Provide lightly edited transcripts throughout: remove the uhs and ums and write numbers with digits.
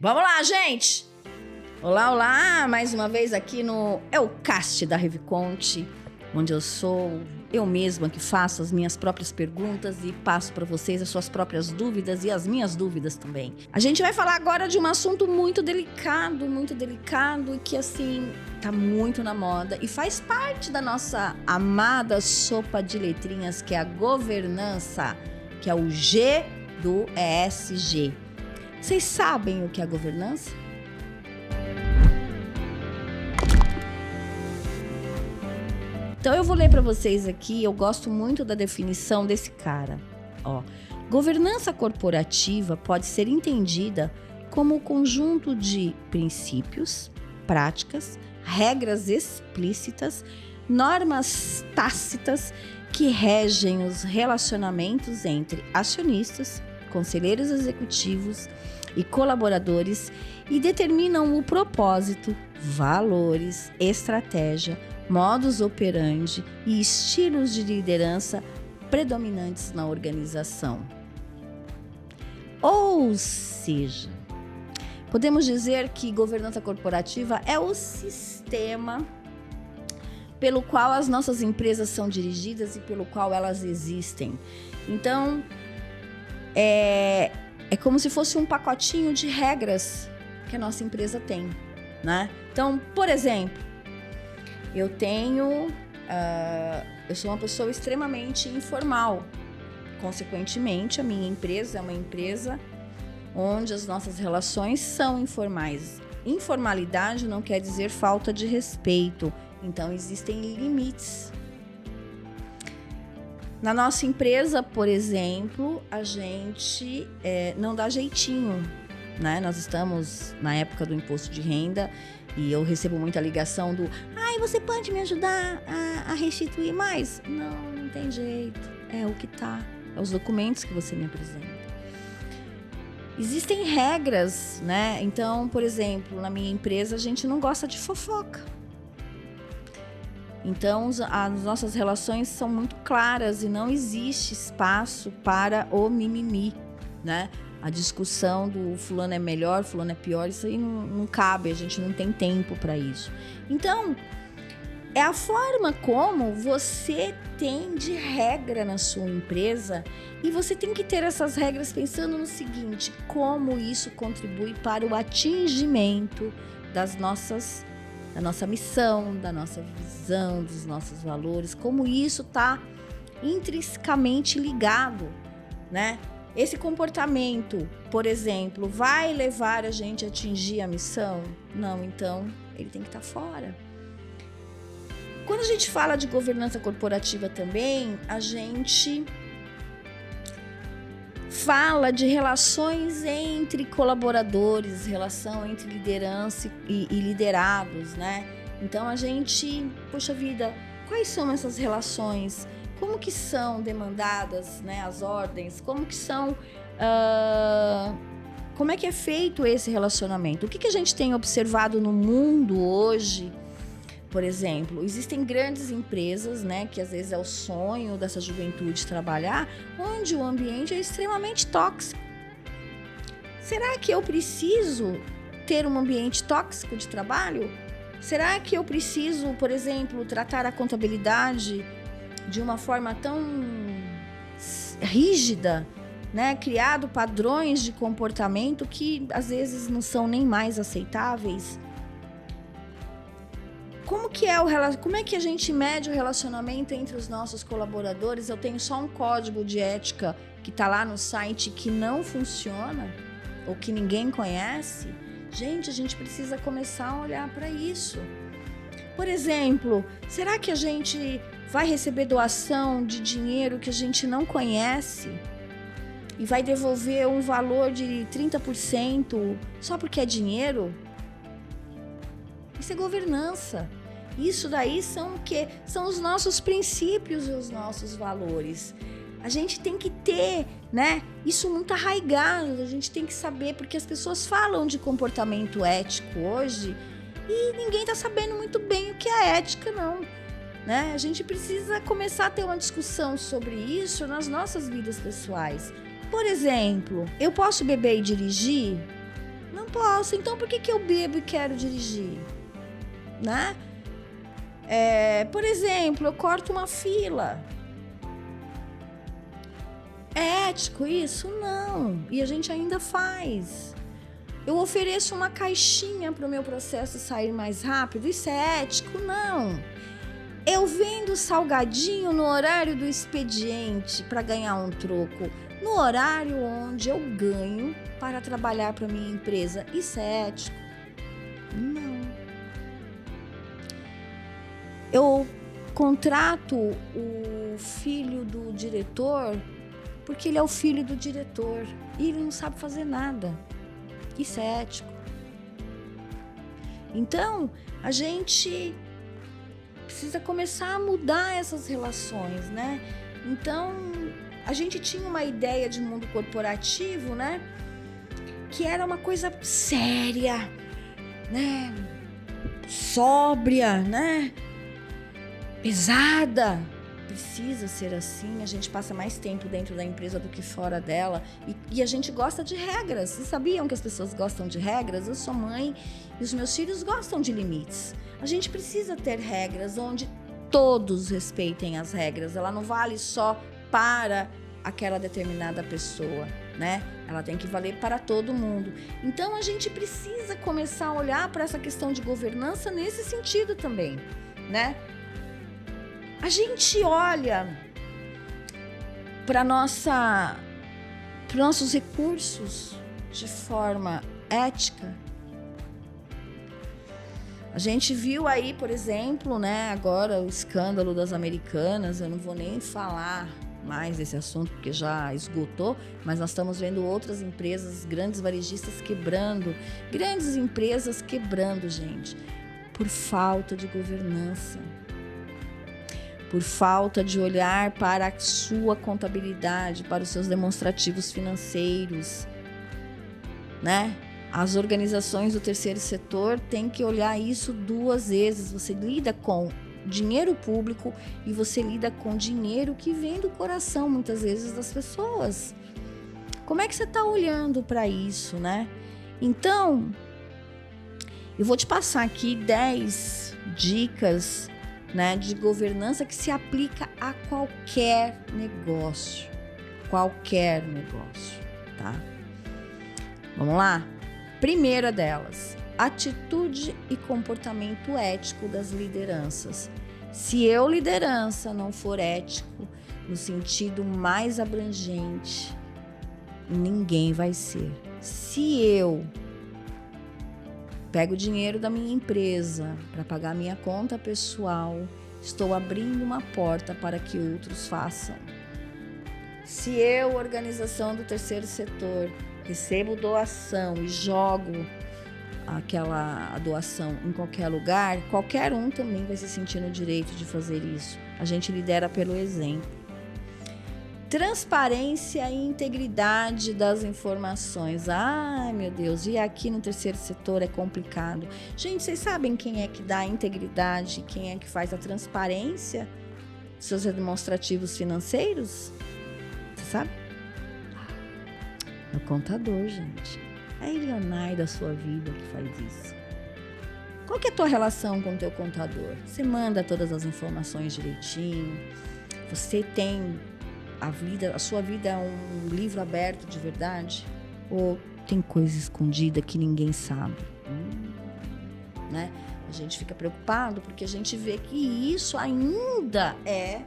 Vamos lá, gente! Olá, olá! Mais uma vez aqui no Elcast da Reviconte, onde eu sou eu mesma que faço as minhas próprias perguntas e passo para vocês as suas próprias dúvidas e as minhas dúvidas também. A gente vai falar agora de um assunto muito delicado e que, assim, tá muito na moda e faz parte da nossa amada sopa de letrinhas, que é a governança, que é o G do ESG. Vocês sabem o que é a governança? Então eu vou ler para vocês aqui, eu gosto muito da definição desse cara. Governança corporativa pode ser entendida como o conjunto de princípios, práticas, regras explícitas, normas tácitas que regem os relacionamentos entre acionistas, conselheiros executivos e colaboradores e determinam o propósito, valores, estratégia, modus operandi e estilos de liderança predominantes na organização. Ou seja, podemos dizer que governança corporativa é o sistema pelo qual as nossas empresas são dirigidas e pelo qual elas existem. Então, é como se fosse um pacotinho de regras que a nossa empresa tem, né? Então, por exemplo, eu sou uma pessoa extremamente informal. Consequentemente, a minha empresa é uma empresa onde as nossas relações são informais. Informalidade não quer dizer falta de respeito. Então, existem limites. Na nossa empresa, por exemplo, a gente não dá jeitinho, né? Nós estamos na época do imposto de renda e eu recebo muita ligação do você pode me ajudar a restituir mais? Não tem jeito. É o que tá. É os documentos que você me apresenta. Existem regras, né? Então, por exemplo, na minha empresa a gente não gosta de fofoca. Então, as nossas relações são muito claras e não existe espaço para o mimimi, né? A discussão do fulano é melhor, fulano é pior, isso aí não cabe, a gente não tem tempo para isso. Então, é a forma como você tem de regra na sua empresa e você tem que ter essas regras pensando no seguinte: como isso contribui para o atingimento da nossa missão, da nossa visão, dos nossos valores, como isso está intrinsecamente ligado, né? Esse comportamento, por exemplo, vai levar a gente a atingir a missão? Não, então ele tem que estar fora. Quando a gente fala de governança corporativa também, a gente fala de relações entre colaboradores, relação entre liderança e liderados, né? Então a gente, poxa vida, quais são essas relações? Como que são demandadas, né, as ordens? Como que são... como é que é feito esse relacionamento? O que a gente tem observado no mundo hoje? Por exemplo, existem grandes empresas, né, que às vezes é o sonho dessa juventude trabalhar, onde o ambiente é extremamente tóxico. Será que eu preciso ter um ambiente tóxico de trabalho? Será que eu preciso, por exemplo, tratar a contabilidade de uma forma tão rígida, né, criado padrões de comportamento que às vezes não são nem mais aceitáveis? Como é que a gente mede o relacionamento entre os nossos colaboradores? Eu tenho só um código de ética que está lá no site que não funciona ou que ninguém conhece? Gente, a gente precisa começar a olhar para isso. Por exemplo, será que a gente vai receber doação de dinheiro que a gente não conhece e vai devolver um valor de 30% só porque é dinheiro? Isso é governança. Isso daí são o quê? São os nossos princípios e os nossos valores. A gente tem que ter, né, isso muito arraigado, a gente tem que saber, porque as pessoas falam de comportamento ético hoje e ninguém está sabendo muito bem o que é ética, não. Né? A gente precisa começar a ter uma discussão sobre isso nas nossas vidas pessoais. Por exemplo, eu posso beber e dirigir? Não posso. Então, por que eu bebo e quero dirigir? Né? Por exemplo, eu corto uma fila. É ético isso? Não. E a gente ainda faz. Eu ofereço uma caixinha para o meu processo sair mais rápido. Isso é ético? Não. Eu vendo salgadinho no horário do expediente para ganhar um troco. No horário onde eu ganho para trabalhar para minha empresa. Isso é ético? Não. Eu contrato o filho do diretor porque ele é o filho do diretor e ele não sabe fazer nada. Isso é ético? Então, a gente precisa começar a mudar essas relações, né? Então, a gente tinha uma ideia de mundo corporativo, né? Que era uma coisa séria, né? Sóbria, né? Pesada. Precisa ser assim, a gente passa mais tempo dentro da empresa do que fora dela e a gente gosta de regras. Vocês sabiam que as pessoas gostam de regras? Eu sou mãe e os meus filhos gostam de limites. A gente precisa ter regras onde todos respeitem as regras. Ela não vale só para aquela determinada pessoa, né? Ela tem que valer para todo mundo. Então a gente precisa começar a olhar para essa questão de governança nesse sentido também, né? A gente olha para nossos recursos de forma ética. A gente viu aí, por exemplo, né, agora o escândalo das Americanas. Eu não vou nem falar mais desse assunto porque já esgotou, mas nós estamos vendo outras empresas, grandes varejistas quebrando, grandes empresas quebrando, gente, por falta de governança. Por falta de olhar para a sua contabilidade, para os seus demonstrativos financeiros, né? As organizações do terceiro setor têm que olhar isso duas vezes. Você lida com dinheiro público e você lida com dinheiro que vem do coração, muitas vezes, das pessoas. Como é que você está olhando para isso, né? Então, eu vou te passar aqui 10 dicas, né, de governança que se aplica a qualquer negócio. Qualquer negócio, tá? Vamos lá? Primeira delas, atitude e comportamento ético das lideranças. Se eu, liderança, não for ético no sentido mais abrangente, ninguém vai ser. Se eu pego o dinheiro da minha empresa para pagar minha conta pessoal, estou abrindo uma porta para que outros façam. Se eu, organização do terceiro setor, recebo doação e jogo aquela doação em qualquer lugar, qualquer um também vai se sentir no direito de fazer isso. A gente lidera pelo exemplo. Transparência e integridade das informações. Ai, meu Deus, e aqui no terceiro setor é complicado. Gente, vocês sabem quem é que dá a integridade, quem é que faz a transparência dos seus demonstrativos financeiros? Você sabe? É o contador, gente. É a Ilionai da sua vida que faz isso. Qual que é a tua relação com o teu contador? Você manda todas as informações direitinho? Você tem a sua vida é um livro aberto de verdade? Ou tem coisa escondida que ninguém sabe? Né? A gente fica preocupado porque a gente vê que isso ainda é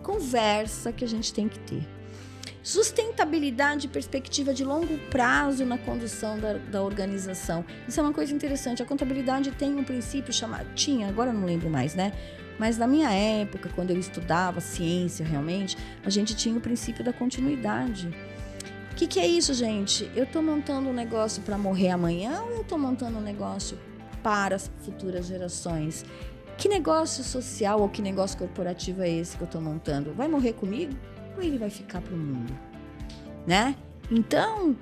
conversa que a gente tem que ter. Sustentabilidade e perspectiva de longo prazo na condução da organização. Isso é uma coisa interessante. A contabilidade tem um princípio chamado... agora eu não lembro mais, né? Mas na minha época, quando eu estudava ciência realmente, a gente tinha o princípio da continuidade. O que é isso, gente? Eu estou montando um negócio para morrer amanhã ou eu estou montando um negócio para as futuras gerações? Que negócio social ou que negócio corporativo é esse que eu estou montando? Vai morrer comigo ou ele vai ficar para o mundo? Né? Então,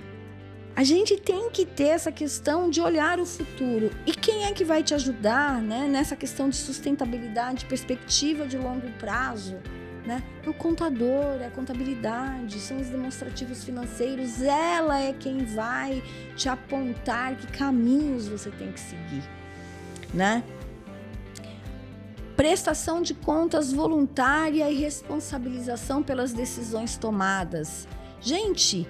a gente tem que ter essa questão de olhar o futuro. E quem é que vai te ajudar, né, nessa questão de sustentabilidade, perspectiva de longo prazo, né? O contador, a contabilidade, são os demonstrativos financeiros, ela é quem vai te apontar que caminhos você tem que seguir, né? Prestação de contas voluntária e responsabilização pelas decisões tomadas. Gente,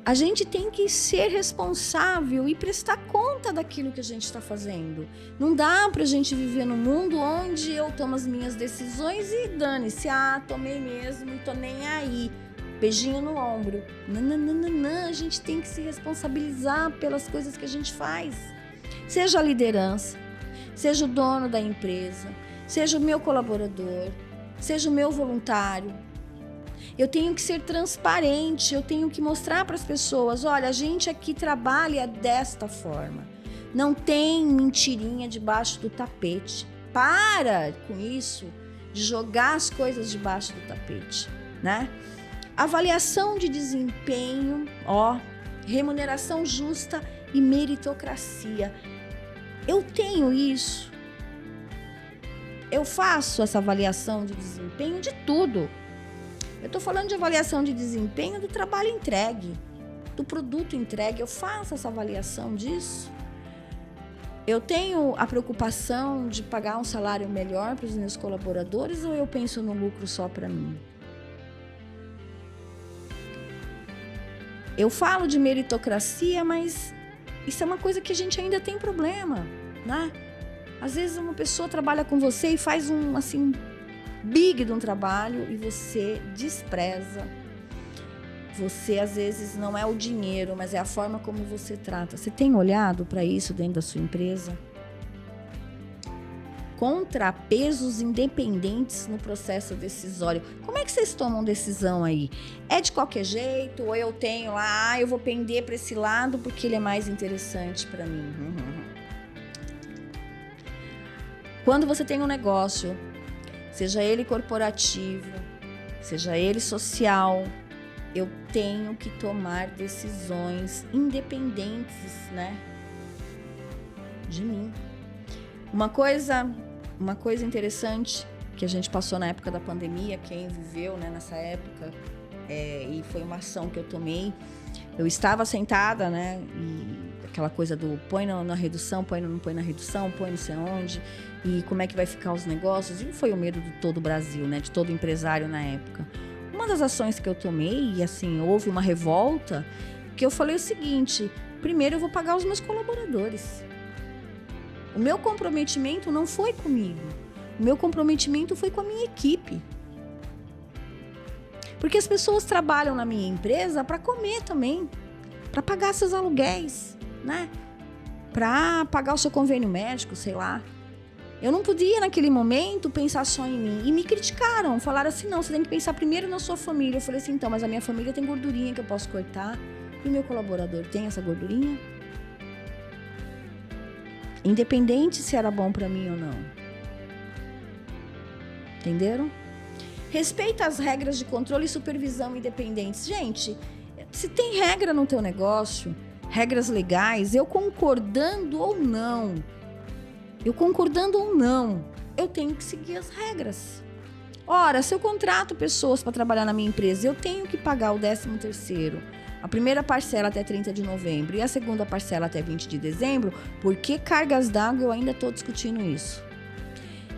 a gente tem que ser responsável e prestar conta daquilo que a gente está fazendo. Não dá pra gente viver num mundo onde eu tomo as minhas decisões e dane-se, tomei mesmo e tô nem aí. Beijinho no ombro. Não, a gente tem que se responsabilizar pelas coisas que a gente faz. Seja a liderança, seja o dono da empresa, seja o meu colaborador, seja o meu voluntário. Eu tenho que ser transparente, eu tenho que mostrar para as pessoas, olha, a gente aqui trabalha desta forma. Não tem mentirinha debaixo do tapete. Para com isso de jogar as coisas debaixo do tapete, né? Avaliação de desempenho, remuneração justa e meritocracia. Eu tenho isso. Eu faço essa avaliação de desempenho de tudo. Eu estou falando de avaliação de desempenho do trabalho entregue, do produto entregue. Eu faço essa avaliação disso. Eu tenho a preocupação de pagar um salário melhor para os meus colaboradores ou eu penso no lucro só para mim? Eu falo de meritocracia, mas isso é uma coisa que a gente ainda tem problema, né? Às vezes uma pessoa trabalha com você e faz um big de um trabalho e você despreza. Você, às vezes, não é o dinheiro, mas é a forma como você trata. Você tem olhado para isso dentro da sua empresa? Contrapesos independentes no processo decisório. Como é que vocês tomam decisão aí? É de qualquer jeito? Ou eu tenho lá, eu vou pender para esse lado porque ele é mais interessante para mim? Quando você tem um negócio, seja ele corporativo, seja ele social, eu tenho que tomar decisões independentes, né, de mim. Uma coisa interessante que a gente passou na época da pandemia, quem viveu, né, nessa época, e foi uma ação que eu tomei. Eu estava sentada, né, e aquela coisa do põe na redução, não põe na redução, põe não sei onde, e como é que vai ficar os negócios. E foi o medo de todo o Brasil, né, de todo empresário na época. Uma das ações que eu tomei, e assim, houve uma revolta, que eu falei o seguinte: primeiro eu vou pagar os meus colaboradores. O meu comprometimento não foi comigo. O meu comprometimento foi com a minha equipe. Porque as pessoas trabalham na minha empresa para comer também, para pagar seus aluguéis, né? Para pagar o seu convênio médico, sei lá. Eu não podia, naquele momento, pensar só em mim. E me criticaram, falaram assim, não, você tem que pensar primeiro na sua família. Eu falei assim, então, mas a minha família tem gordurinha que eu posso cortar. E o meu colaborador tem essa gordurinha? Independente se era bom para mim ou não. Entenderam? Respeita as regras de controle e supervisão independentes. Gente, se tem regra no teu negócio, regras legais, eu concordando ou não, eu tenho que seguir as regras. Ora, se eu contrato pessoas para trabalhar na minha empresa, eu tenho que pagar o 13º. A primeira parcela até 30 de novembro e a segunda parcela até 20 de dezembro, por que cargas d'água eu ainda estou discutindo isso?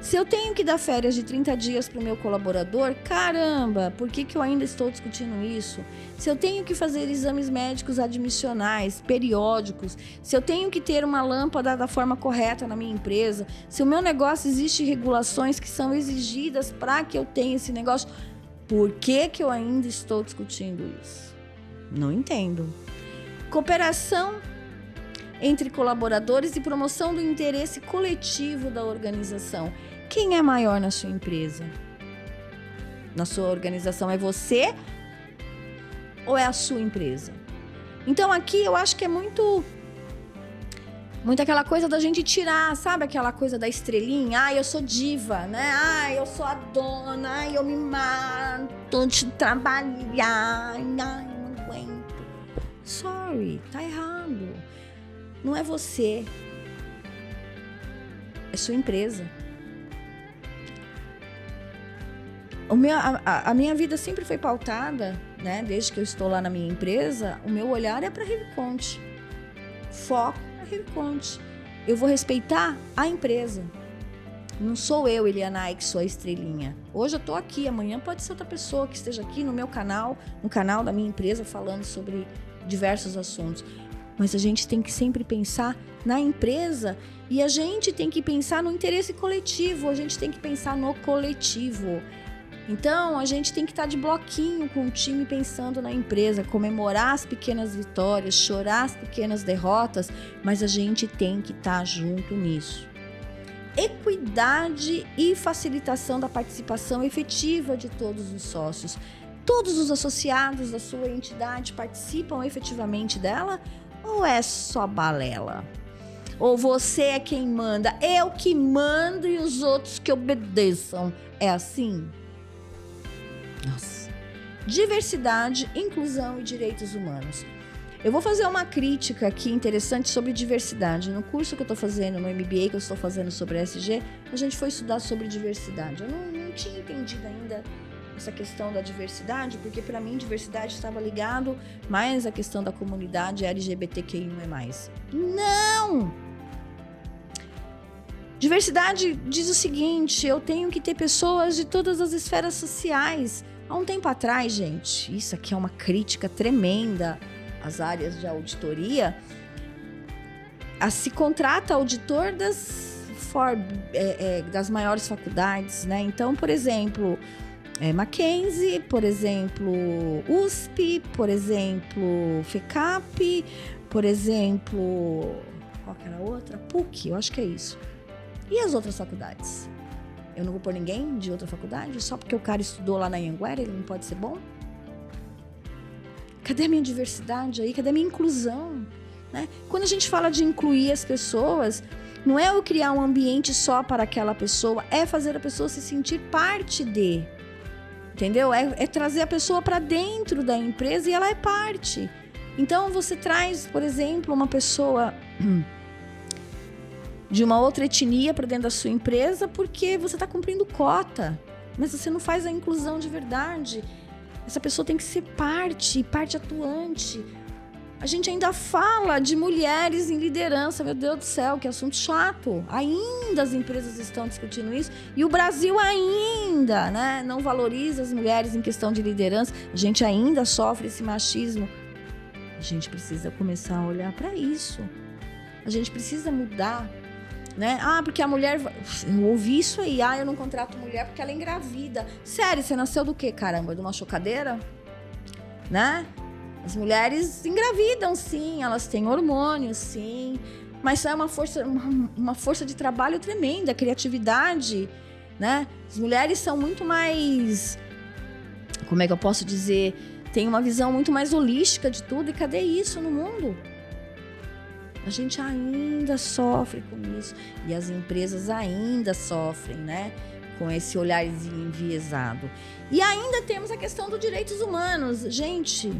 Se eu tenho que dar férias de 30 dias para o meu colaborador, caramba, por que eu ainda estou discutindo isso? Se eu tenho que fazer exames médicos admissionais, periódicos, se eu tenho que ter uma lâmpada da forma correta na minha empresa, se o meu negócio existe regulações que são exigidas para que eu tenha esse negócio, por que eu ainda estou discutindo isso? Não entendo. Cooperação entre colaboradores e promoção do interesse coletivo da organização. Quem é maior na sua empresa? Na sua organização é você ou é a sua empresa? Então aqui eu acho que é muito aquela coisa da gente tirar, sabe, aquela coisa da estrelinha. Eu sou diva, né? Eu sou a dona, eu me mato de trabalhar, não aguento. Sorry, tá errado. Não é você, é sua empresa. A minha vida sempre foi pautada, né? Desde que eu estou lá na minha empresa, o meu olhar é para a Reviconte. Foco na Reviconte. Eu vou respeitar a empresa. Não sou eu, Eliana, que sou a estrelinha. Hoje eu estou aqui, amanhã pode ser outra pessoa que esteja aqui no meu canal, no canal da minha empresa, falando sobre diversos assuntos. Mas a gente tem que sempre pensar na empresa e a gente tem que pensar no interesse coletivo, a gente tem que pensar no coletivo. Então, a gente tem que estar de bloquinho com o time pensando na empresa, comemorar as pequenas vitórias, chorar as pequenas derrotas, mas a gente tem que estar junto nisso. Equidade e facilitação da participação efetiva de todos os sócios. Todos os associados da sua entidade participam efetivamente dela? Ou é só balela? Ou você é quem manda? Eu que mando e os outros que obedeçam. É assim? Nossa. Diversidade, inclusão e direitos humanos. Eu vou fazer uma crítica aqui interessante sobre diversidade. No curso que eu estou fazendo, no MBA que eu estou fazendo sobre ESG, a gente foi estudar sobre diversidade. Eu não tinha entendido ainda essa questão da diversidade, porque para mim diversidade estava ligado mais à questão da comunidade LGBTQI+. Não! Diversidade diz o seguinte, eu tenho que ter pessoas de todas as esferas sociais. Há um tempo atrás, gente, isso aqui é uma crítica tremenda às áreas de auditoria, se contrata auditor das maiores faculdades, né? Então, por exemplo, Mackenzie, por exemplo, USP, por exemplo, FECAP, por exemplo, qual que era a outra? PUC, eu acho que é isso. E as outras faculdades? Eu não vou pôr ninguém de outra faculdade? Só porque o cara estudou lá na Anhanguera, ele não pode ser bom? Cadê a minha diversidade aí? Cadê a minha inclusão? Né? Quando a gente fala de incluir as pessoas, não é eu criar um ambiente só para aquela pessoa, é fazer a pessoa se sentir parte de. Entendeu? É trazer a pessoa para dentro da empresa e ela é parte. Então, você traz, por exemplo, uma pessoa de uma outra etnia para dentro da sua empresa porque você está cumprindo cota, mas você não faz a inclusão de verdade. Essa pessoa tem que ser parte atuante. A gente ainda fala de mulheres em liderança, meu Deus do céu, que assunto chato. Ainda as empresas estão discutindo isso e o Brasil ainda, né, não valoriza as mulheres em questão de liderança. A gente ainda sofre esse machismo. A gente precisa começar a olhar para isso. A gente precisa mudar. Né? Porque a mulher... Eu ouvi isso aí. Eu não contrato mulher porque ela é engravida. Sério, você nasceu do quê, caramba? De uma chocadeira? Né? As mulheres engravidam, sim. Elas têm hormônios, sim. Mas é uma força de trabalho tremenda. Criatividade, né? As mulheres são muito mais... Como é que eu posso dizer? Tem uma visão muito mais holística de tudo. E cadê isso no mundo? A gente ainda sofre com isso. E as empresas ainda sofrem, né? Com esse olharzinho enviesado. E ainda temos a questão dos direitos humanos. Gente.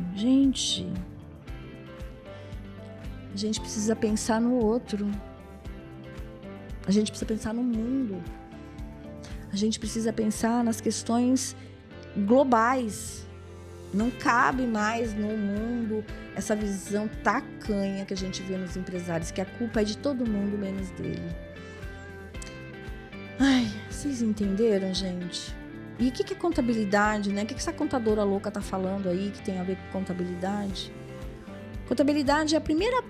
A gente precisa pensar no outro. A gente precisa pensar no mundo. A gente precisa pensar nas questões globais. Não cabe mais no mundo essa visão tacanha que a gente vê nos empresários, que a culpa é de todo mundo, menos dele. Vocês entenderam, gente? E o que é contabilidade, né? O que essa contadora louca tá falando aí que tem a ver com contabilidade? Contabilidade é a primeira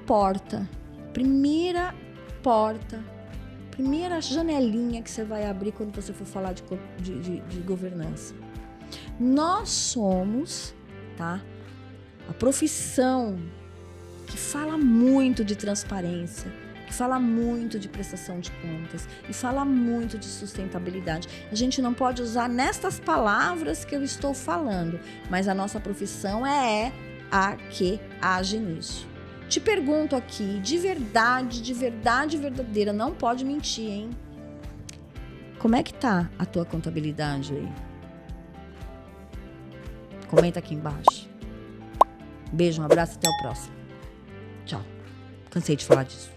janelinha que você vai abrir quando você for falar de governança. Nós somos, tá? A profissão que fala muito de transparência, que fala muito de prestação de contas e fala muito de sustentabilidade. A gente não pode usar nestas palavras que eu estou falando, mas a nossa profissão é a que age nisso. Te pergunto aqui, de verdade verdadeira, não pode mentir, hein? Como é que tá a tua contabilidade aí? Comenta aqui embaixo. Beijo, um abraço, até o próximo. Tchau. Cansei de falar disso.